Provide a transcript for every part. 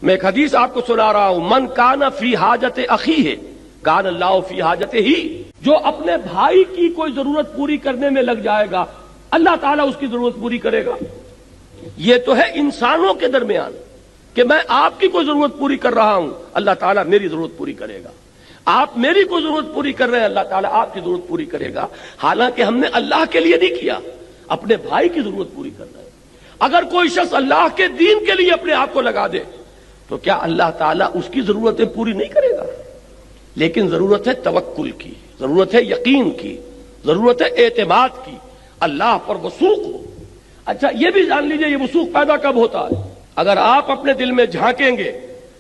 میں ایک حدیث آپ کو سنا رہا ہوں، من کان فی حاجت اخیہ کان اللہ فی حاجتہ ہی، جو اپنے بھائی کی کوئی ضرورت پوری کرنے میں لگ جائے گا اللہ تعالیٰ اس کی ضرورت پوری کرے گا۔ یہ تو ہے انسانوں کے درمیان کہ میں آپ کی کوئی ضرورت پوری کر رہا ہوں، اللہ تعالیٰ میری ضرورت پوری کرے گا۔ آپ میری کوئی ضرورت پوری کر رہے ہیں، اللہ تعالیٰ آپ کی ضرورت پوری کرے گا۔ حالانکہ ہم نے اللہ کے لیے نہیں کیا، اپنے بھائی کی ضرورت پوری کر رہے ہیں۔ اگر کوئی شخص اللہ کے دین کے لیے اپنے آپ کو لگا دے تو کیا اللہ تعالیٰ اس کی ضرورتیں پوری نہیں کرے گا؟ لیکن ضرورت ہے توکل کی، ضرورت ہے یقین کی، ضرورت ہے اعتماد کی، اللہ پر وثوق ہو۔ اچھا یہ بھی جان لیجئے یہ وثوق پیدا کب ہوتا ہے؟ اگر آپ اپنے دل میں جھانکیں گے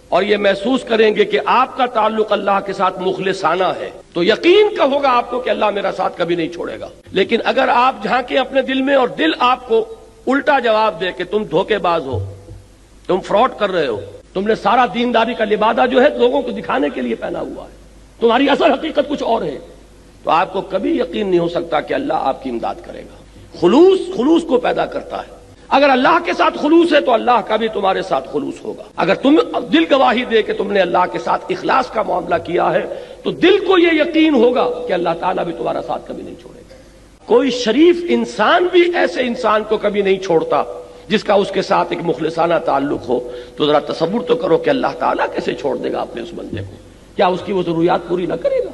اور یہ محسوس کریں گے کہ آپ کا تعلق اللہ کے ساتھ مخلصانہ ہے تو یقین کا ہوگا آپ کو کہ اللہ میرا ساتھ کبھی نہیں چھوڑے گا۔ لیکن اگر آپ جھانکیں اپنے دل میں اور دل آپ کو الٹا جواب دے کہ تم دھوکے باز ہو، تم فراڈ کر رہے ہو، تم نے سارا دینداری کا لبادہ جو ہے لوگوں کو دکھانے کے لیے پہنا ہوا ہے، تمہاری اصل حقیقت کچھ اور ہے، تو آپ کو کبھی یقین نہیں ہو سکتا کہ اللہ آپ کی امداد کرے گا۔ خلوص کو پیدا کرتا ہے۔ اگر اللہ کے ساتھ خلوص ہے تو اللہ کا بھی تمہارے ساتھ خلوص ہوگا۔ اگر تم دل گواہی دے کہ تم نے اللہ کے ساتھ اخلاص کا معاملہ کیا ہے تو دل کو یہ یقین ہوگا کہ اللہ تعالیٰ بھی تمہارا ساتھ کبھی نہیں چھوڑے گا۔ کوئی شریف انسان بھی ایسے انسان کو کبھی نہیں چھوڑتا جس کا اس کے ساتھ ایک مخلصانہ تعلق ہو۔ تو ذرا تصور تو کرو کہ اللہ تعالیٰ کیسے چھوڑ دے گا اپنے اس بندے کو؟ کیا اس کی وہ ضروریات پوری نہ کرے گا؟